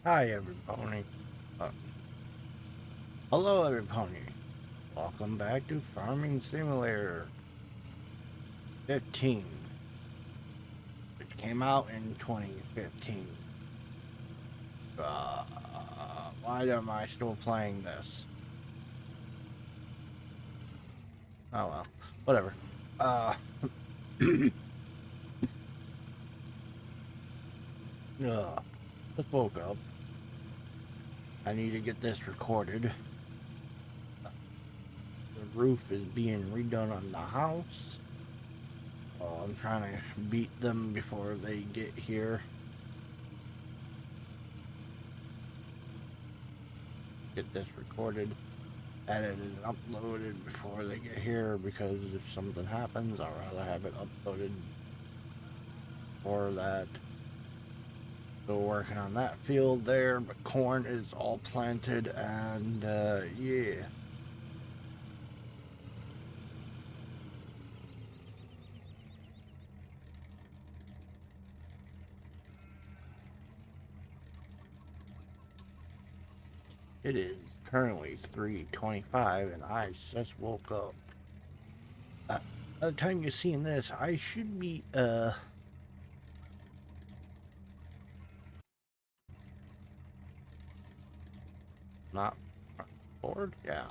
Hi, everybody. Uh, hello, everybody. Welcome back to Farming Simulator 15, which came out in 2015. Uh, why am I still playing this? Oh well, whatever. Uh, just woke up. I need to get this recorded. The roof is being redone on the house. I'm trying to beat them before they get here. Get this recorded, edited, and uploaded before they get here, because if something happens, I'd rather have it uploaded for that. Still working on that field there, but corn is all planted, and yeah. It is currently 3:25, and I just woke up. By the time you're seeing this, I should be not bored. Yeah.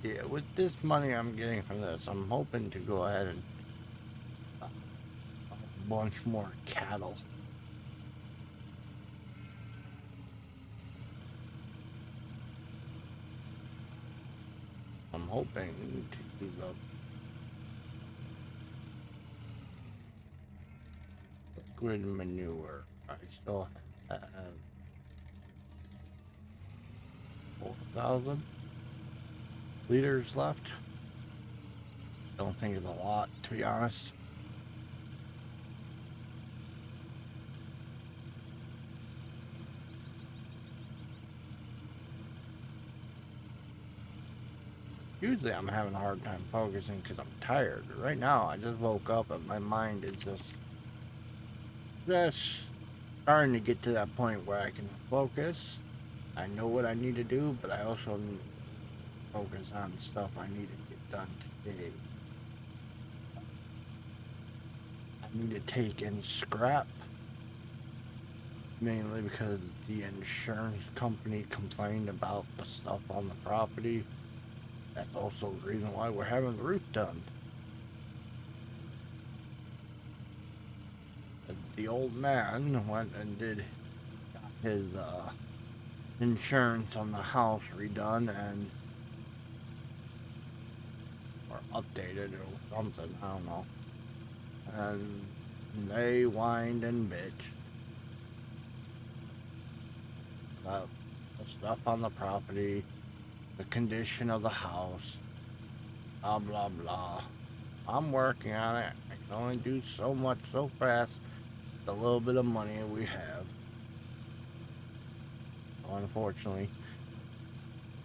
Yeah, with this money I'm getting from this, I'm hoping to go ahead and a bunch more cattle. I'm hoping to use up liquid manure. I still have 4,000 liters left. Don't think it's a lot, to be honest. Usually I'm having a hard time focusing because I'm tired. Right now, I just woke up and my mind is just starting to get to that point where I can focus. I know what I need to do, but I also need to focus on stuff I need to get done today. I need to take in scrap, mainly because the insurance company complained about the stuff on the property. That's also the reason why we're having the roof done. The old man went and did his insurance on the house redone and or updated or something, I don't know. And they whined and bitched about the stuff on the property, the condition of the house, blah blah blah. I'm working on it. I can only do so much so fast with the little bit of money we have. Unfortunately,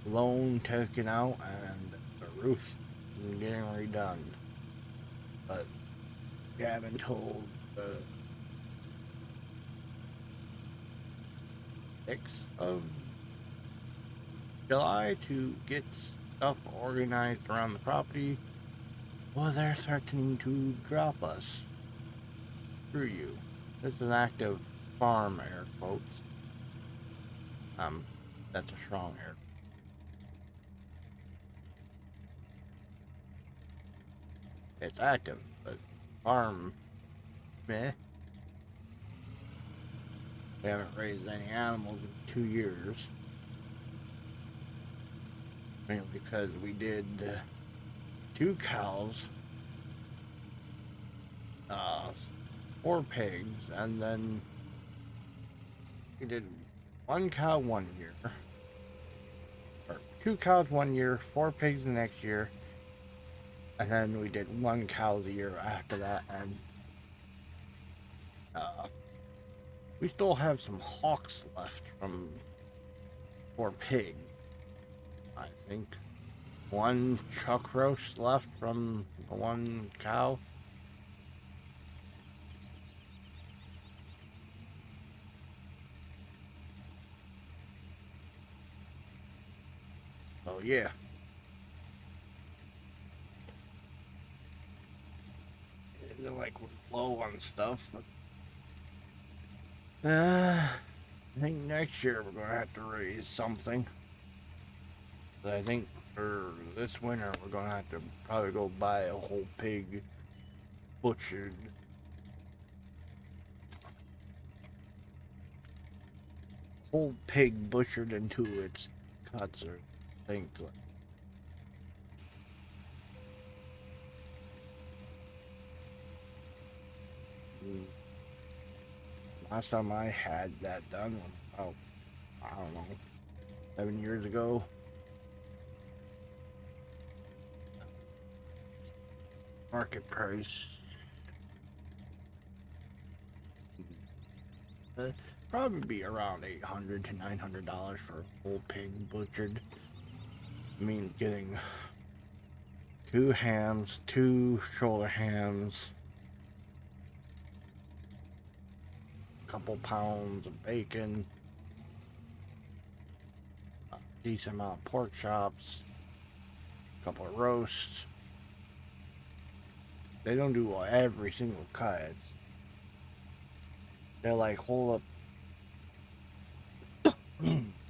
loan taken out and the roof is getting redone. But we haven't told the 6th of July to get stuff organized around the property. Well, they're threatening to drop us. Screw you. This is an active farm, air quotes. That's a strong air. It's active, but farm, meh. We haven't raised any animals in 2 years. Mainly because we did 2 cows uh, 4 pigs, and then we did 1 cow one year, or 2 cows one year, 4 pigs the next year, and then we did 1 cow the year after that, and uh, we still have some hawks left from 4 pigs, I think. One chuck roast left from the 1 cow. So yeah, they're like we're low on stuff. I think next year we're gonna have to raise something. I think for this winter we're gonna have to probably go buy a whole pig butchered. Whole pig butchered into its cuts or things like. Last time I had that done was about, I don't know, 7 years ago. Market price. Uh, Probably be around $800 to $900 for a whole pig butchered. I mean, getting 2 hams, 2 shoulder hams, a couple pounds of bacon, a decent amount of pork chops, a couple of roasts. They don't do every single cut. They're like hold up.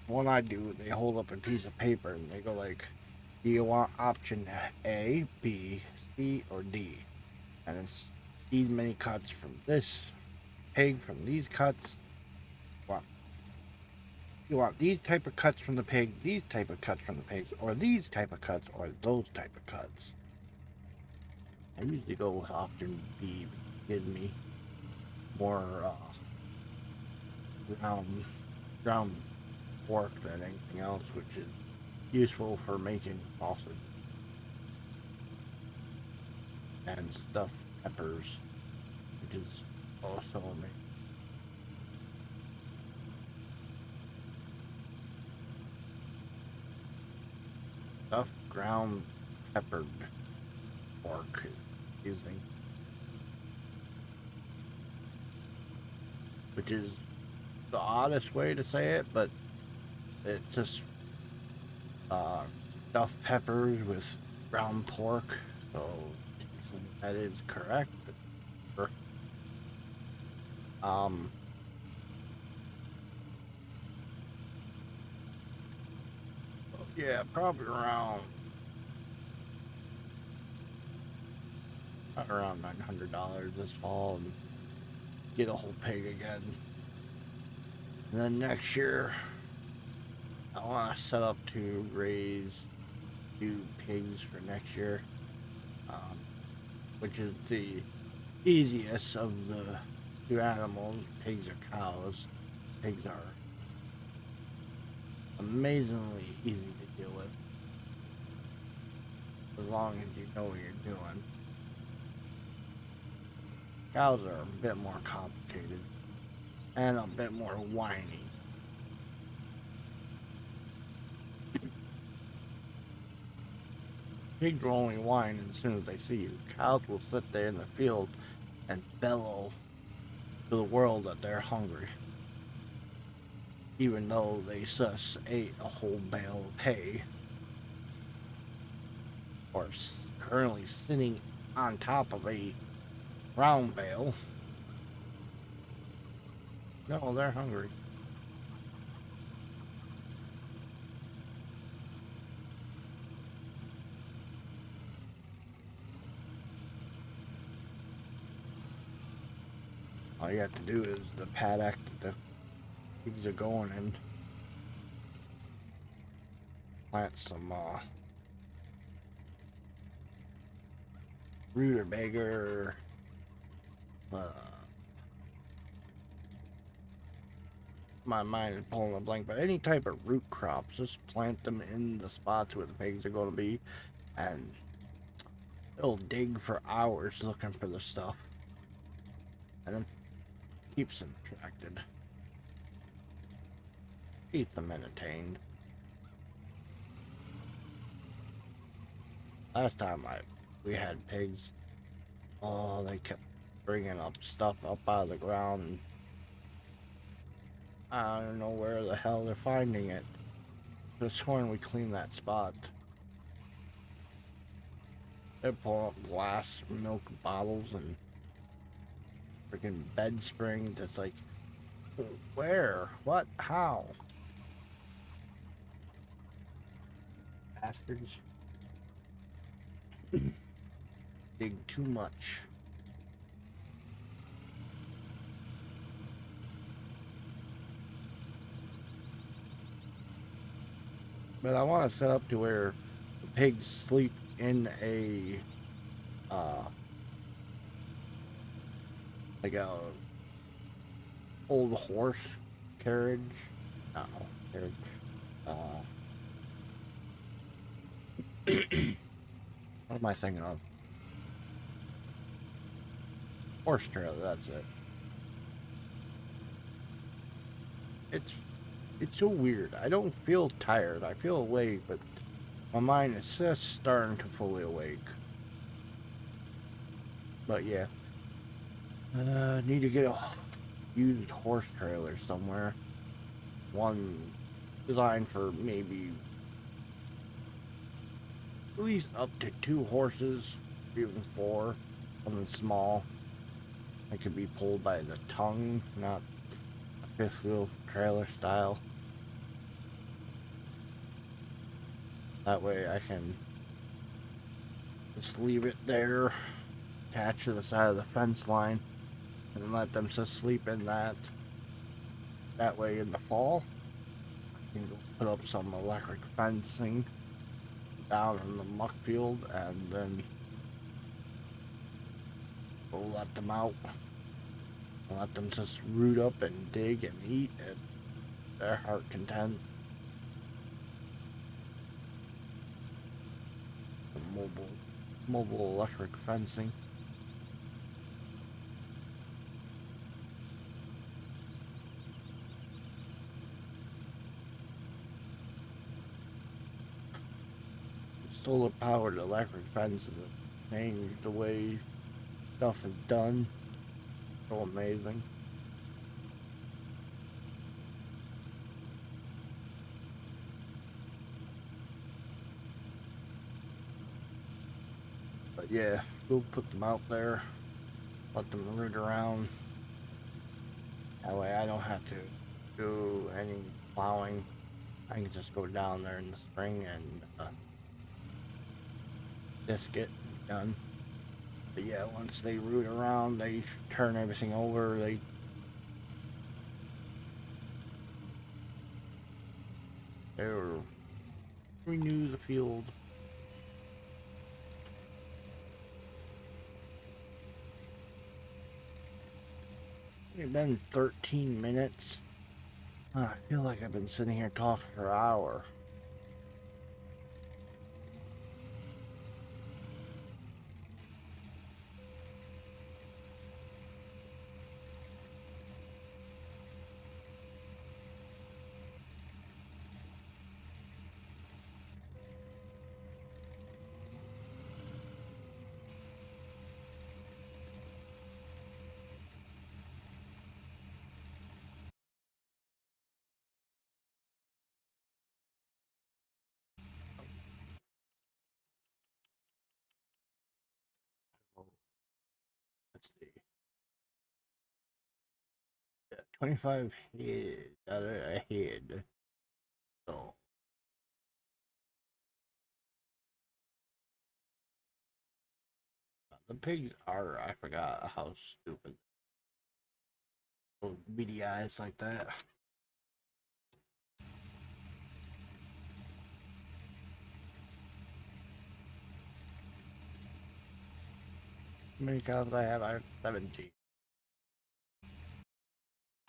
One I do, they hold up a piece of paper and they go like, "Do you want option A, B, C, or D?" And it's these many cuts from this pig from these cuts. Well, you want these type of cuts from the pig, these type of cuts from the pigs, or these type of cuts, or those type of cuts. I usually go with option B. It gives me more ground ground pork than anything else, which is useful for making sausage and stuffed peppers, which is also amazing. Stuffed ground peppered pork is using, which is the oddest way to say it, but it's just uh, stuffed peppers with ground pork. So that is correct. Um, yeah, probably around $900 this fall and get a whole pig again. And then next year, I want to set up to raise 2 pigs for next year, um, which is the easiest of the 2 animals. Pigs or cows. Pigs are amazingly easy to deal with as long as you know what you're doing. Cows are a bit more complicated and a bit more whiny. Pigs will only whine as soon as they see you. Cows will sit there in the field and bellow to the world that they're hungry, even though they just ate a whole bale of hay or currently sitting on top of a round bale. No, they're hungry. All you have to do is the paddock that the pigs are going in, plant some rutabaga, Uh, my mind is pulling a blank, but any type of root crops, just plant them in the spots where the pigs are going to be, and they'll dig for hours looking for the stuff, and then keeps them attracted, keeps them entertained. Last time we had pigs, oh, they kept bringing up stuff up out of the ground, and I don't know where the hell they're finding it. Could have sworn we cleaned that spot. They're pulling up glass milk bottles and freaking bed springs. It's like, where? What? How? Bastards. Dig too much. But I want to set up to where the pigs sleep in a, uh, like a old horse carriage. No, carriage. Uh, what am I thinking of? Horse trailer. That's it. It's it's so weird. I don't feel tired. I feel awake, but my mind is just starting to fully awake. But yeah, need to get a used horse trailer somewhere. One designed for maybe at least up to 2 horses, even 4. Something small. It could be pulled by the tongue, not a fifth wheel trailer style. That way I can just leave it there, attached to the side of the fence line, and let them just sleep in that. That way in the fall, I can go put up some electric fencing down in the muck field and then go let them out. And let them just root up and dig and eat at their heart content. The mobile electric fencing. Solar powered electric fences have changed the way stuff is done. So amazing. But yeah, we'll put them out there, let them root around. That way I don't have to do any plowing. I can just go down there in the spring and disc it done. But yeah, once they root around, they turn everything over. They renew the field. It's been 13 minutes. I feel like I've been sitting here talking for an hour. Let's see. Yeah, 25 head, ahead. So the pigs are, I forgot how stupid. Little beady eyes like that. How many cows I have? I have 17.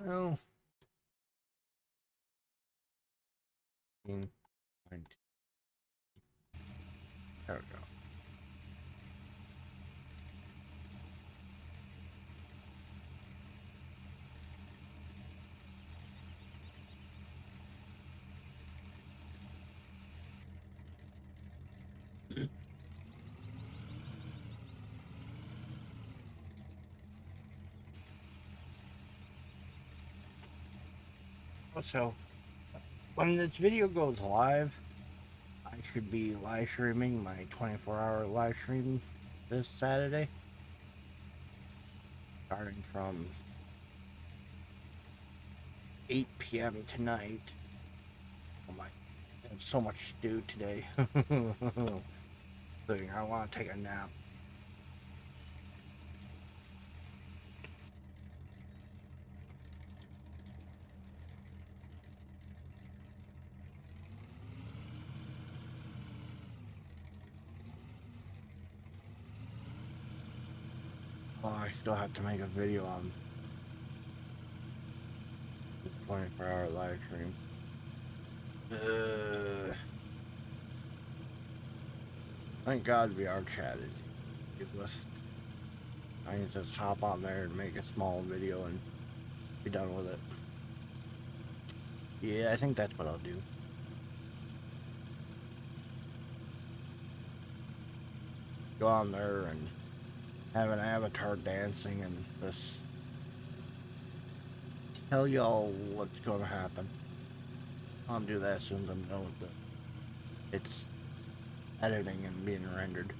Well, 19, 19. There we go. So, when this video goes live, I should be live streaming my 24-hour live stream this Saturday, starting from 8 p.m. tonight. Oh my, I have so much to do today. I want to take a nap. Oh, I still have to make a video on the 24-hour live stream. Thank God VR chat is useless. I can just hop on there and make a small video and be done with it. Yeah, I think that's what I'll do. Go on there and have an avatar dancing and just tell y'all what's going to happen. I'll do that as soon as I'm done with it's editing and being rendered.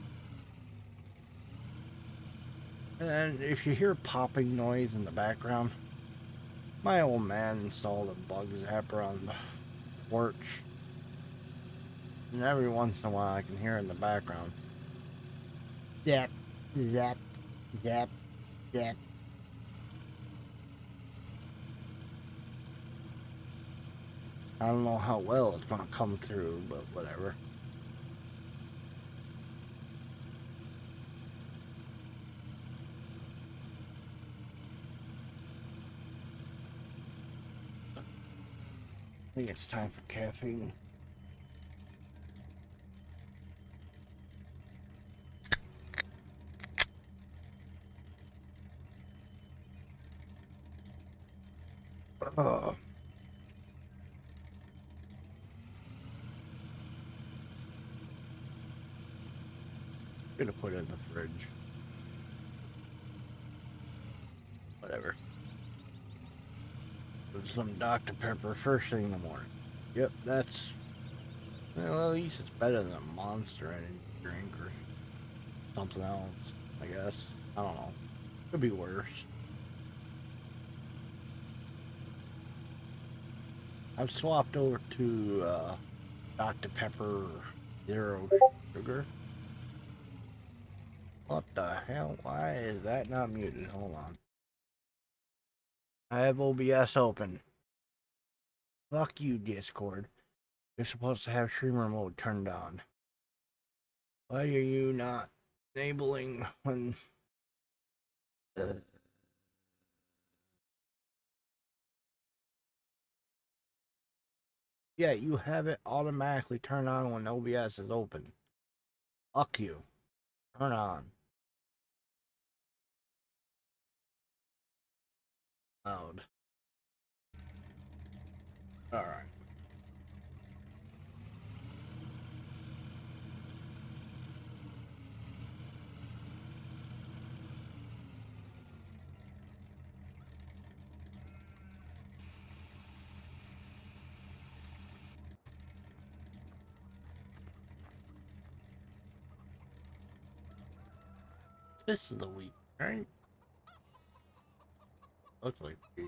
And if you hear popping noise in the background, my old man installed a bug zapper on the porch. And every once in a while I can hear in the background. Zap, zap, zap, zap. I don't know how well it's gonna come through, but whatever. I think it's time for caffeine. Oh. Gonna put it in the fridge. Whatever. With some Dr. Pepper first thing in the morning. Yep, that's. Well, at least it's better than a Monster Energy drink or something else, I guess. I don't know. Could be worse. I've swapped over to Dr. Pepper Zero Sugar. What the hell? Why is that not muted? Hold on. I have OBS open. Fuck you, Discord. You're supposed to have streamer mode turned on. Why are you not enabling when... Yeah, you have it automatically turned on when OBS is open. Fuck you. Turn on. Loud. Alright. This is the week, right? Looks like week.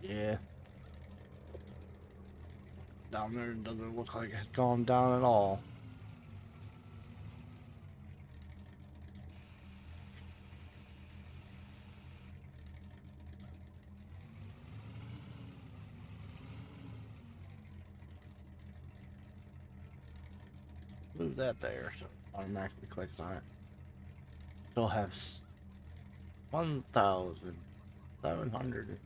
Yeah. Down there doesn't look like it's gone down at all. leave that there so it automatically clicks on it. Still have 1,700,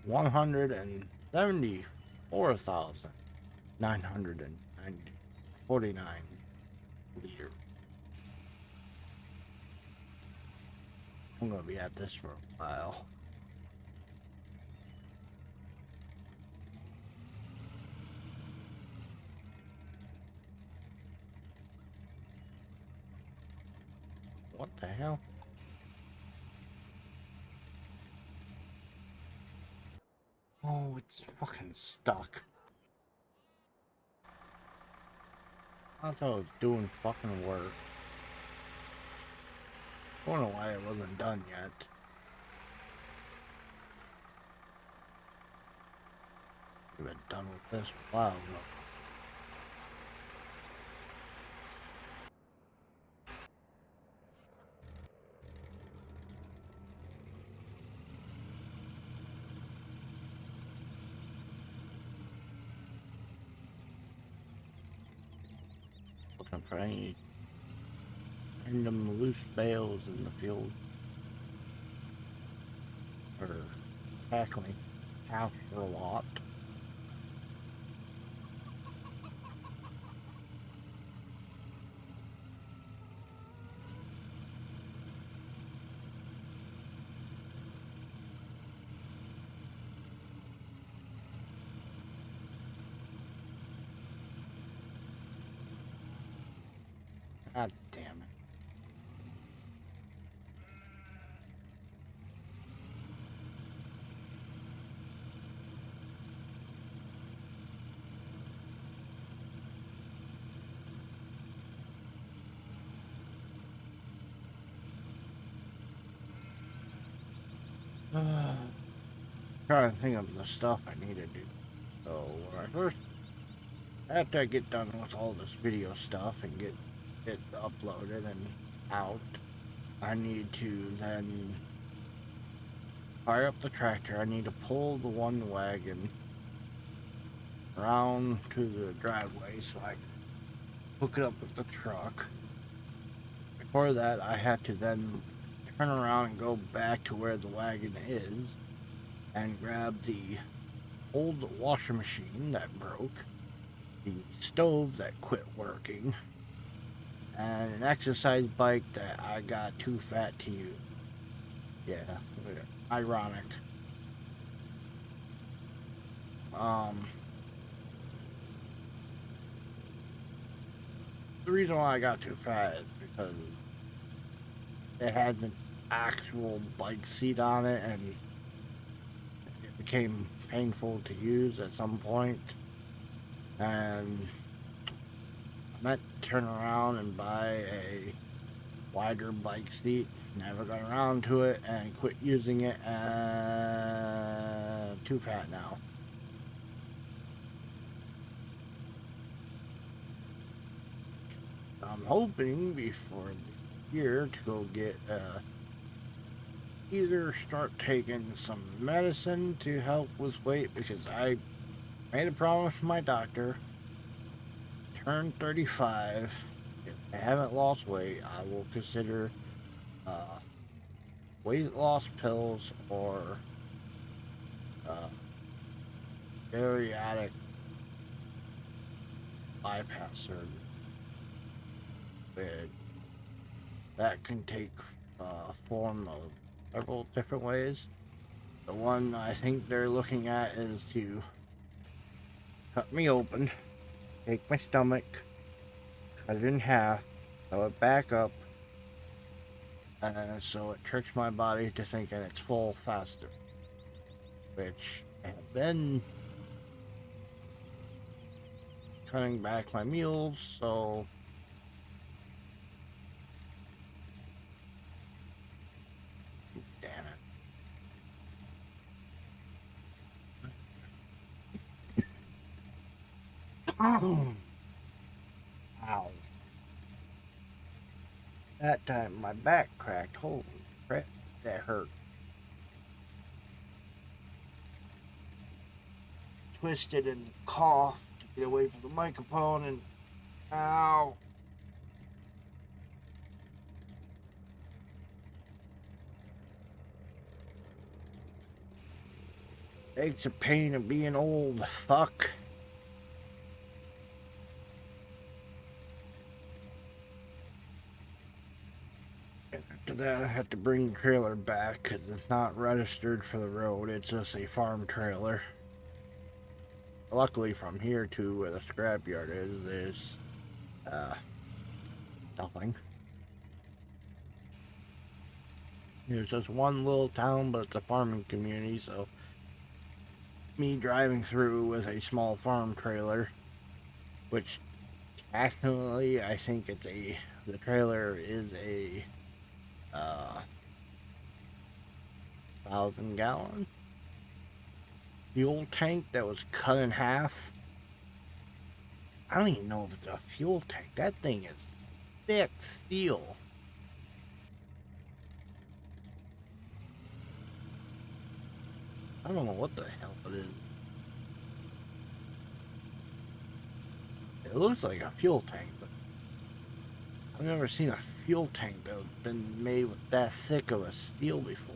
174,949 liters. I'm gonna be at this for a while. What the hell? Oh, it's fucking stuck. I thought it was doing fucking work. I don't know why it wasn't done yet. We've been done with this for a while ago. Looking for any random loose bales in the field. Or tackling house for a lot. God damn it. Trying to think of the stuff I need to do. So when I first, after I get done with all this video stuff and get it uploaded and out, I need to then fire up the tractor. I need to pull the one wagon around to the driveway so I can hook it up with the truck. Before that, I have to then turn around and go back to where the wagon is and grab the old washing machine that broke, the stove that quit working, and an exercise bike that I got too fat to use. Yeah, ironic. The reason why I got too fat is because it had an actual bike seat on it and it became painful to use at some point. And I meant to turn around and buy a wider bike seat. Never got around to it and quit using it. And too fat now. I'm hoping before the year to go get either start taking some medicine to help with weight, because I made a promise to my doctor. Turned 35. If I haven't lost weight, I will consider weight loss pills or bariatric bypass surgery. But that can take form of several different ways. The one I think they're looking at is to cut me open, take my stomach, cut it in half, sew it back up, and so it tricks my body to thinking it's full faster. Which I have been cutting back my meals, so damn it. Ow. That time my back cracked. Holy crap, that hurt. Twisted and coughed to get away from the microphone, and ow. Aches a pain of being old. Fuck. After that, I have to bring the trailer back because it's not registered for the road. It's just a farm trailer. Luckily, from here to where the scrapyard is, there's nothing. There's just one little town, but it's a farming community, so me driving through with a small farm trailer, which actually I think the trailer is a 1,000-gallon fuel tank that was cut in half. I don't even know if it's a fuel tank. That thing is thick steel. I don't know what the hell it is. It looks like a fuel tank, but I've never seen a fuel tank that's been made with that thick of a steel before.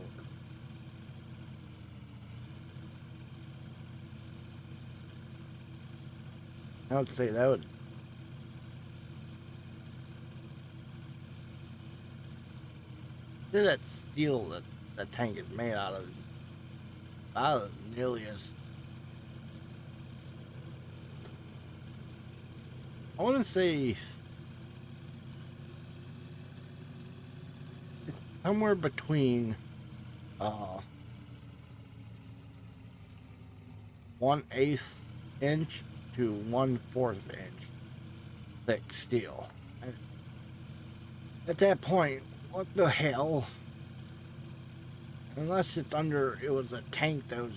I would say that would. That steel that the tank is made out of about nearly as. I want to say somewhere between uh 1/8 inch to 1/4 inch thick steel. And at that point, what the hell? Unless it was a tank that was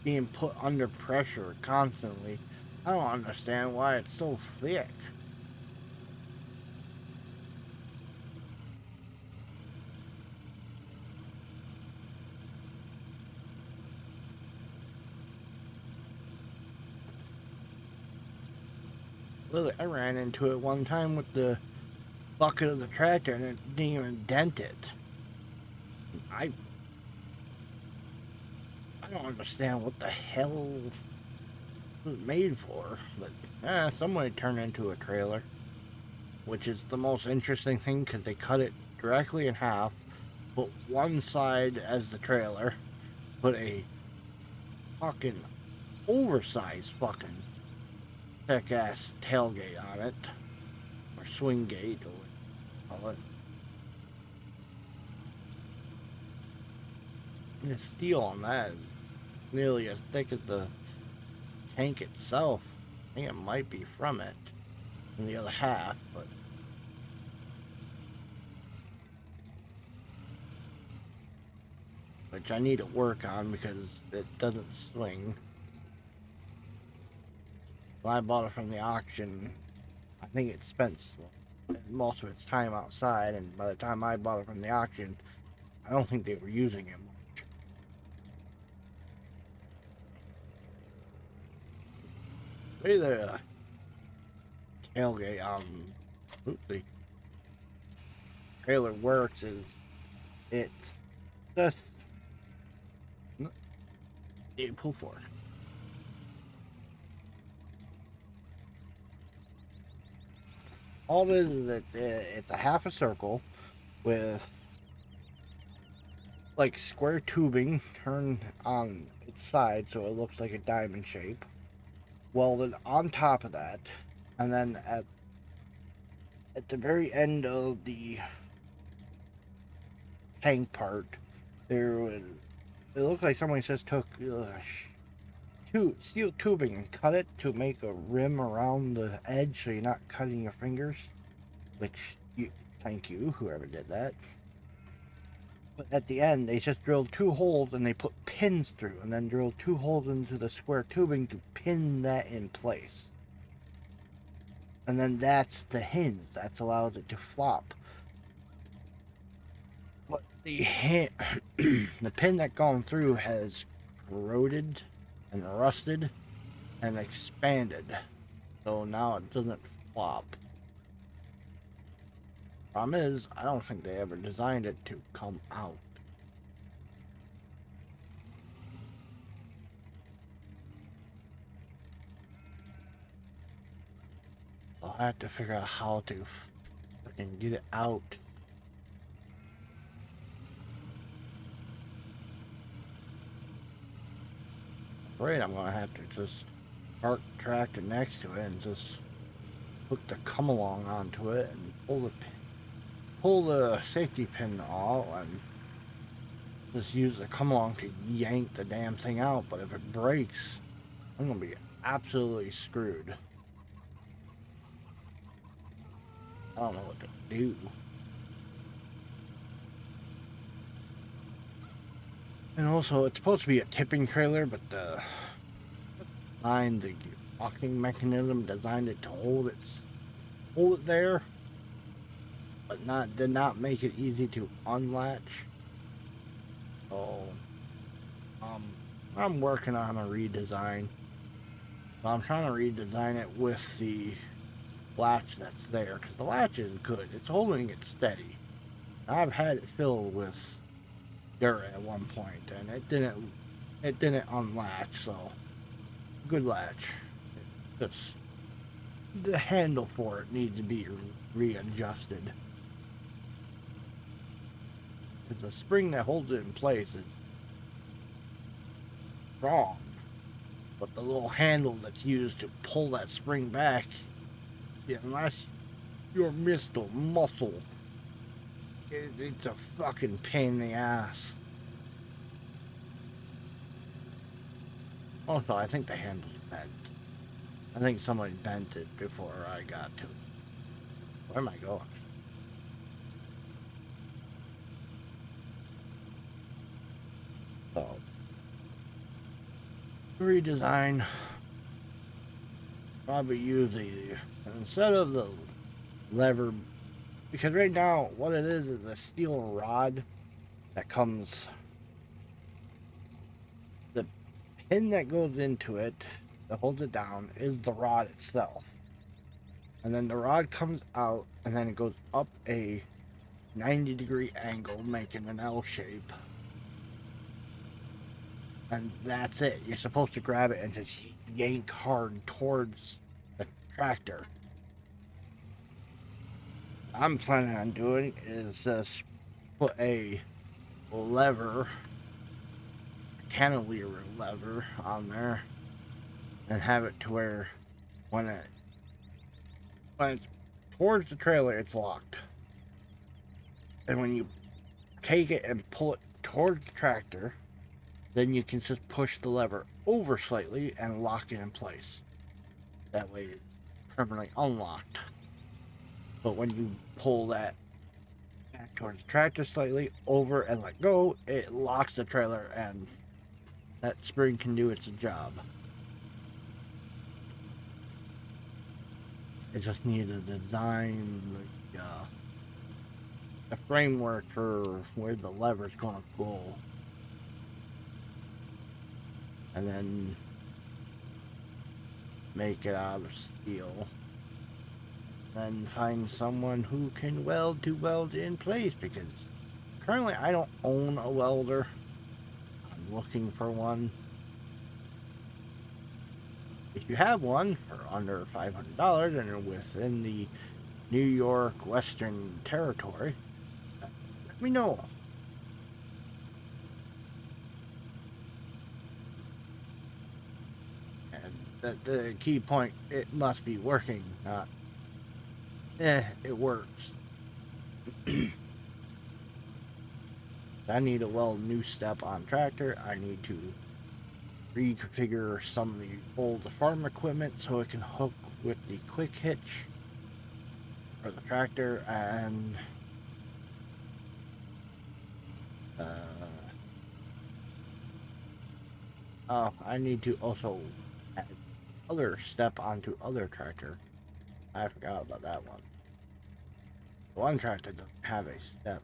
being put under pressure constantly. I don't understand why it's so thick. Really, I ran into it one time with the bucket of the tractor and it didn't even dent it. I I don't understand what the hell it was made for, but somebody turned into a trailer, which is the most interesting thing because they cut it directly in half, put one side as the trailer, put a fucking oversized fucking thick ass tailgate on it, or swing gate, or what you call it. And the steel on that is nearly as thick as the tank itself. I think it might be from it in the other half, but which I need to work on because it doesn't swing. When I bought it from the auction, I think it spent most of its time outside, and by the time I bought it from the auction, I don't think they were using it much. The way the tailgate the trailer works is it's just you pull forward. All it is that it's a half a circle with like square tubing turned on its side so it looks like a diamond shape, welded on top of that, and then at the very end of the tank part, there was it looked like somebody just took steel tubing and cut it to make a rim around the edge so you're not cutting your fingers. Which thank you, whoever did that. But at the end, they just drilled 2 holes and they put pins through, and then drilled 2 holes into the square tubing to pin that in place. And then that's the hinge that's allowed it to flop. But the the pin that gone through has corroded and rusted and expanded, so now it doesn't flop. Problem is, I don't think they ever designed it to come out. I'll have to figure out how to fucking get it out. Right, I'm gonna have to just park the tractor next to it and just hook the come along onto it and pull the safety pin off and just use the come along to yank the damn thing out. But if it breaks, I'm gonna be absolutely screwed. I don't know what to do. And also, it's supposed to be a tipping trailer, but the locking mechanism designed it to hold it there, but did not make it easy to unlatch. So, um, I'm working on a redesign. So I'm trying to redesign it with the latch that's there, because the latch is good. It's holding it steady. I've had it filled with dirt at one point, and it didn't unlatch. So good latch. Just the handle for it needs to be readjusted. Because the spring that holds it in place is strong, but the little handle that's used to pull that spring back, unless you're missed a muscle, it's a fucking pain in the ass. Also, I think the handle's bent. I think somebody bent it before I got to it. Where am I going? So, redesign. Probably use instead of the lever, because right now what it is a steel rod that comes, the pin that goes into it that holds it down is the rod itself, and then the rod comes out and then it goes up a 90-degree angle making an L shape, and that's it. You're supposed to grab it and just yank hard towards the tractor. I'm planning on doing is just put a lever, cantilever lever on there, and have it to where when it's towards the trailer, it's locked, and when you take it and pull it towards the tractor, then you can just push the lever over slightly and lock it in place. That way it's permanently unlocked. But when you pull that back towards the tractor slightly over and let go, it locks the trailer and that spring can do its job. It just needs a design, like, a framework for where the lever's going to go. And then make it out of steel. Then find someone who can weld to weld in place, because currently I don't own a welder. I'm looking for one. If you have one for under $500 and are within the New York Western Territory, let me know. And the key point, it must be working, not it works. I need to weld new step on tractor. I need to reconfigure some of the old farm equipment so it can hook with the quick hitch for the tractor, and I need to also add other step onto other tractor. I forgot about that one. One tractor doesn't have a step.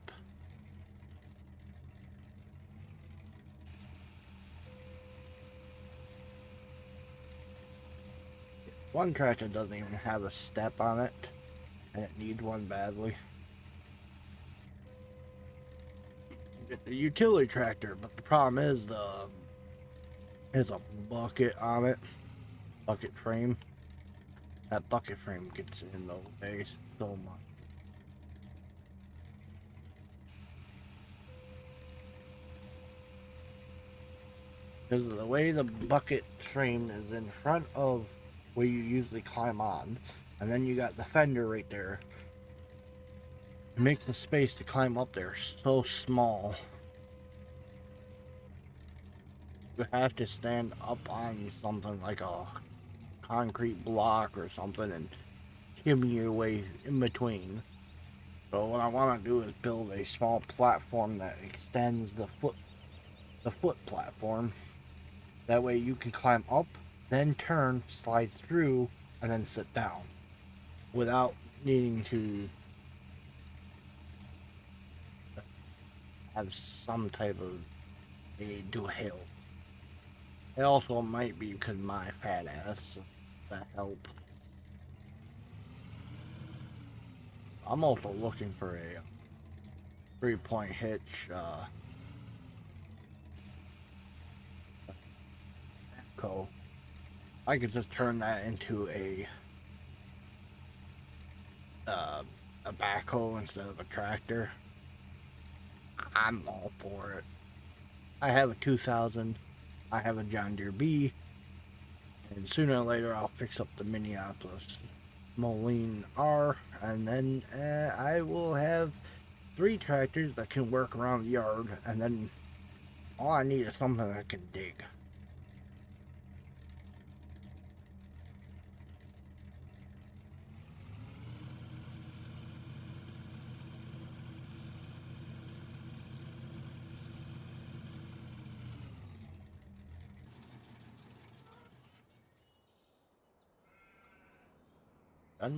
One tractor doesn't even have a step on it, and it needs one badly. It's a utility tractor, but the problem is there's a bucket on it, bucket frame. That bucket frame gets in the way so much. Because of the way the bucket frame is in front of where you usually climb on, and then you got the fender right there. It makes the space to climb up there so small. You have to stand up on something like a concrete block or something and shimmy your way in between. So what I want to do is build a small platform that extends the foot platform. That way you can climb up, then turn, slide through, and then sit down without needing to have some type of aid to help. It also might be because my fat ass that help. I'm also looking for a 3-point hitch co. I could just turn that into uh, a backhoe instead of a tractor. I'm all for it. I have a 2000. I have a John Deere B, and sooner or later I'll fix up the Minneapolis Moline R, and then I will have 3 tractors that can work around the yard, and then all I need is something that can dig.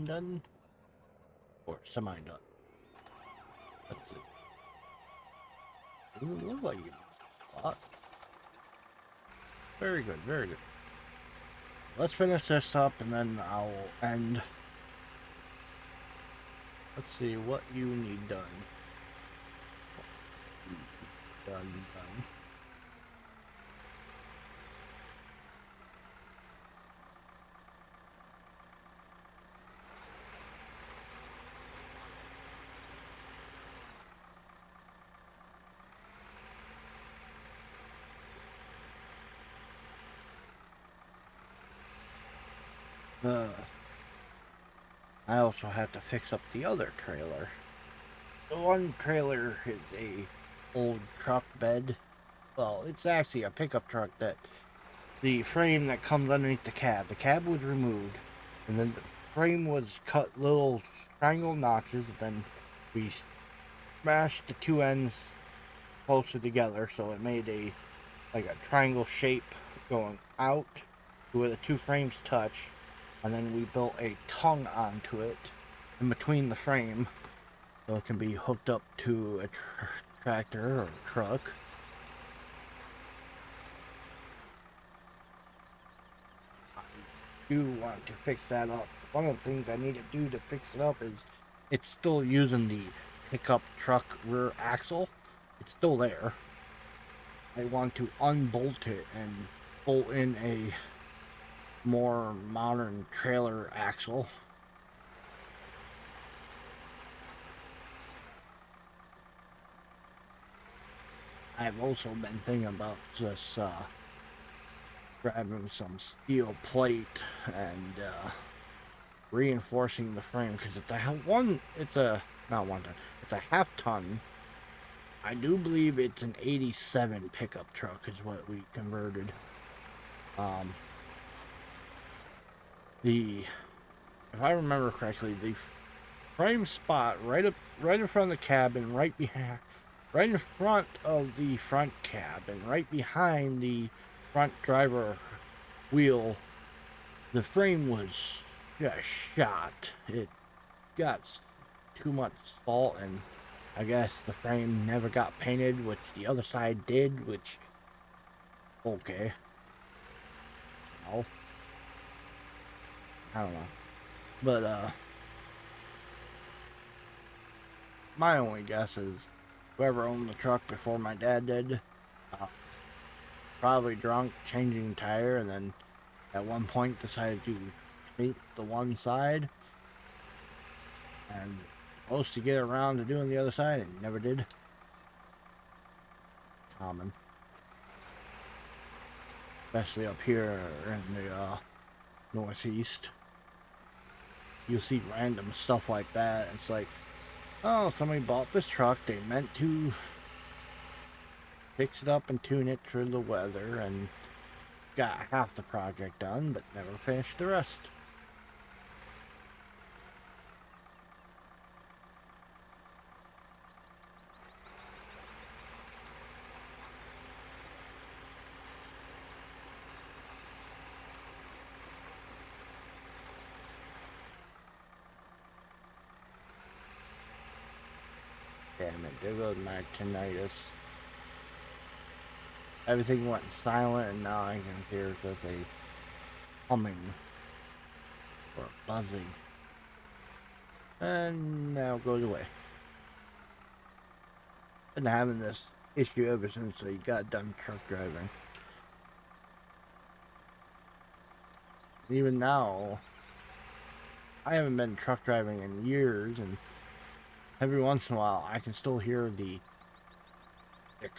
Done, or semi-done. That's it. Doesn't look like you. Very good, very good. Let's finish this up and then I'll end. Let's see what you need done. Done. I also have to fix up the other trailer. The one trailer is a old truck bed. Well, it's actually a pickup truck that the frame that comes underneath the cab. The cab was removed, and then the frame was cut little triangle notches. And then we smashed the 2 ends closer together, so it made a triangle shape going out to where the 2 frames touch. And then we built a tongue onto it in between the frame, so it can be hooked up to a tractor or a truck. I do want to fix that up. One of the things I need to do to fix it up is it's still using the pickup truck rear axle. It's still there. I want to unbolt it and bolt in a more modern trailer axle. I've also been thinking about just grabbing some steel plate and reinforcing the frame because it's a not 1 ton, it's a half ton. I do believe it's an 87 pickup truck is what we converted. Um, if I remember correctly, the frame spot right in front of the cabin, right in front of the front cabin, right behind the front driver wheel, the frame was just shot. It got too much salt, and I guess the frame never got painted, which the other side did, which okay. No. I don't know. But my only guess is whoever owned the truck before my dad did, uh, probably drunk, changing tire, and then at one point decided to meet the one side and supposed to get around to doing the other side and never did. Common. Especially up here in the northeast. You'll see random stuff like that. It's like, oh, somebody bought this truck. They meant to fix it up and tune it for the weather and got half the project done, but never finished the rest. Damn it, there goes my tinnitus. Everything went silent and now I can hear just a humming or buzzing. And now it goes away. Been having this issue ever since I got done truck driving. Even now, I haven't been truck driving in years, and every once in a while I can still hear the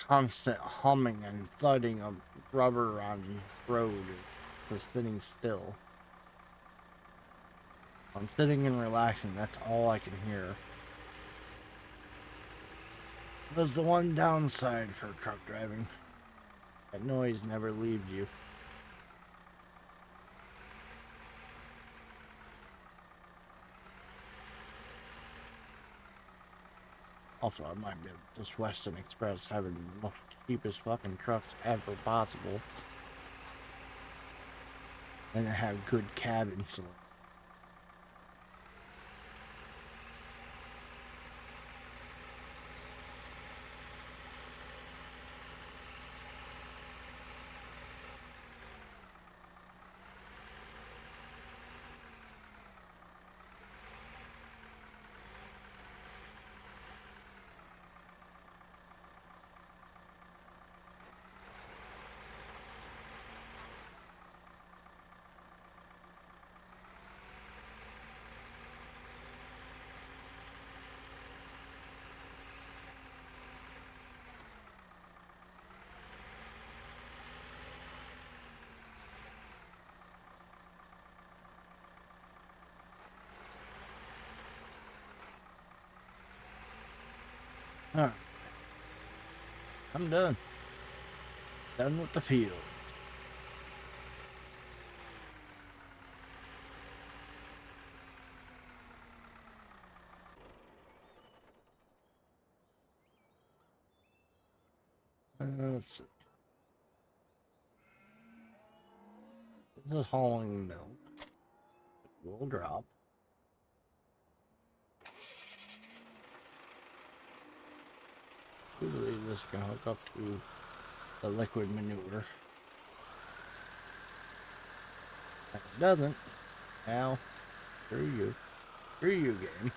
constant humming and thudding of rubber on the road just sitting still. I'm sitting and relaxing, that's all I can hear. That's the one downside for truck driving. That noise never leaves you. Also, I might be this Western Express having the most cheapest fucking trucks ever possible. And they have good cabins. So Alright. I'm done. Done with the field. Let's see. This is hauling milk. We'll drop. I believe this can hook up to the liquid manure. If it doesn't, now, screw you. Screw you, game.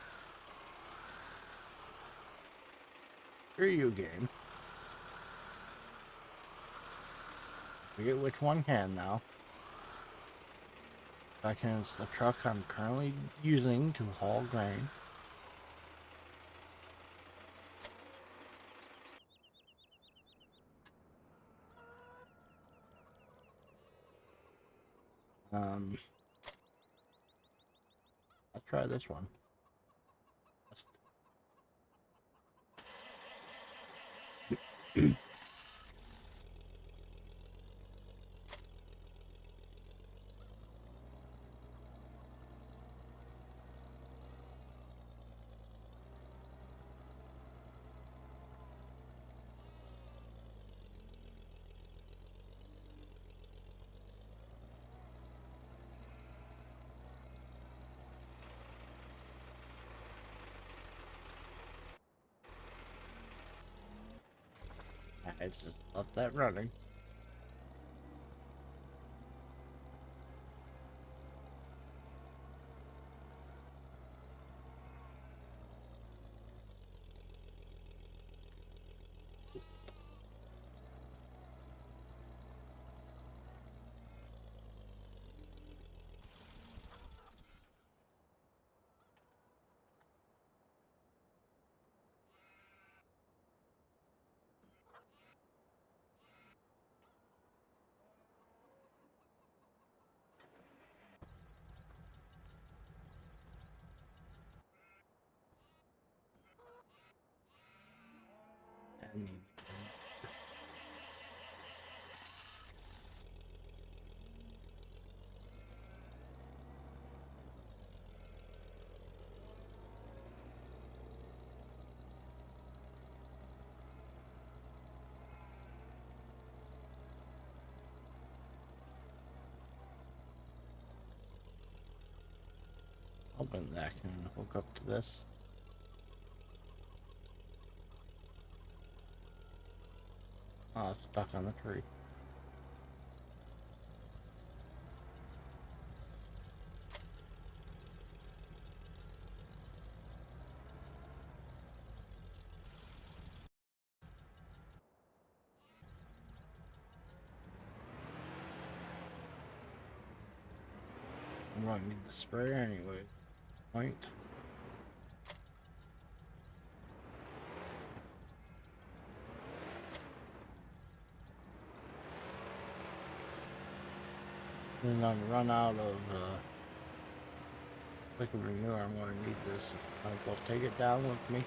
Screw you, game. Forget which one can now. Second is the truck I'm currently using to haul grain. Let's try this one. I just left that running. Hoping that can hook up to this. Oh, it's stuck on the tree. I'm gonna need the sprayer anyway. Point. Then I'm run out of liquid manure. I'm gonna need this. I'll take it down with me.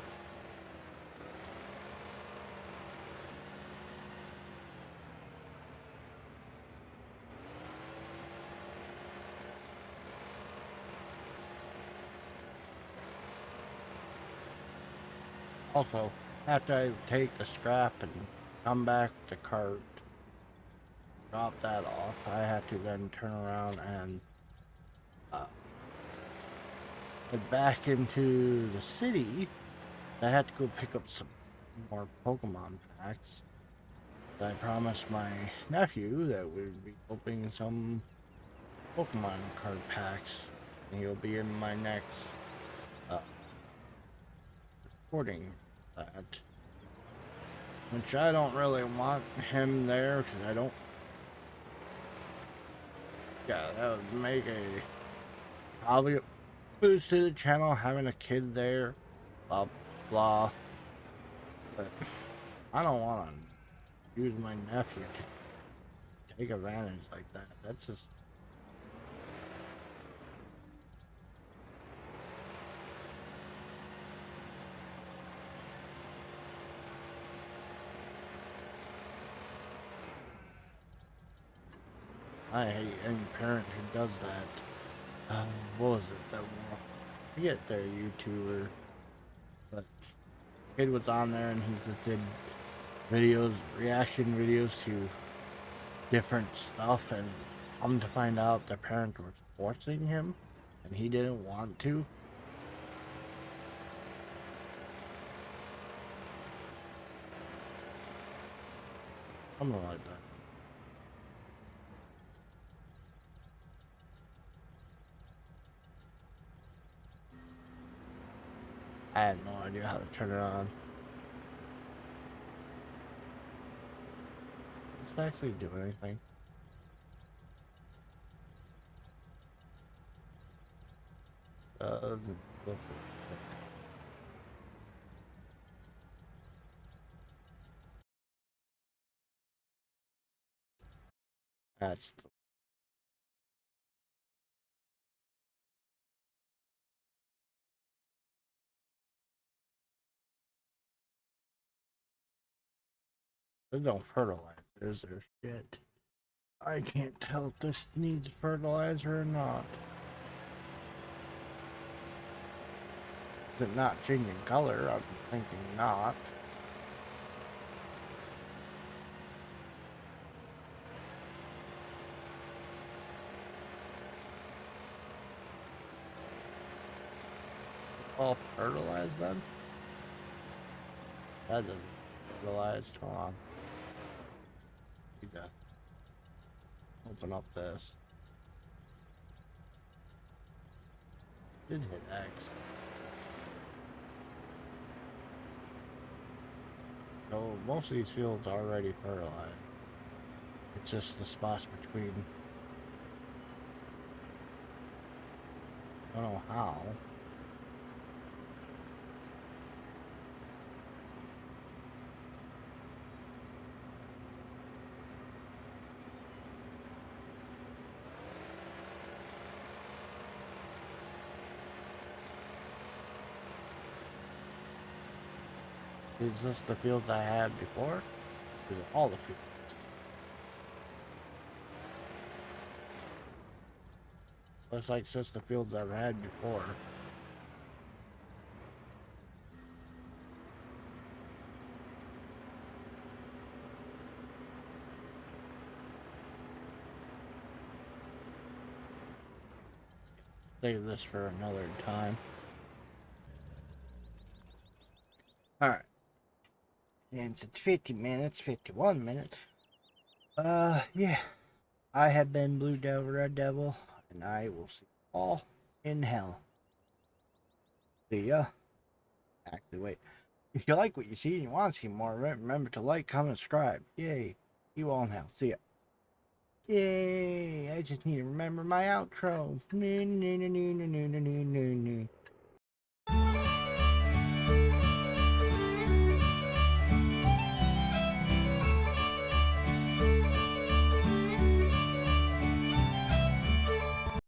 Also, after I take the scrap and come back to cart, drop that off, I have to then turn around and head back into the city. I had to go pick up some more Pokemon packs. I promised my nephew that we'd be opening some Pokemon card packs. And he'll be in my next uh, recording that. Which I don't really want him there because I don't. Yeah, that would make a probably a boost to the channel having a kid there. Blah blah. But I don't want to use my nephew to take advantage like that. That's just. I hate any parent who does that. What was it that I forget their YouTuber, but kid was on there and he just did videos, reaction videos to different stuff, and come to find out the parents were forcing him, and he didn't want to. Something like that. I had no idea how to turn it on. Does it actually do anything? Doesn't look like it. That's there's no fertilizer, is there? Shit. I can't tell if this needs fertilizer or not. Is it not changing color? I'm thinking not. All fertilized then? That doesn't fertilize. Hold on. Need to open up this. Did hit X. So most of these fields are already fertilized. It's just the spots between. I don't know how. Is this the fields I had before? Is it all the fields? Looks like it's just the fields I've had before. save this for another time. Alright. Since it's 50 minutes, 51 minutes. Yeah. I have been Blue Devil, Red Devil, and I will see you all in hell. See ya. Actually, wait. If you like what you see and you want to see more of it, remember to like, comment, subscribe. Yay. See you all in hell. See ya. Yay. I just need to remember my outro.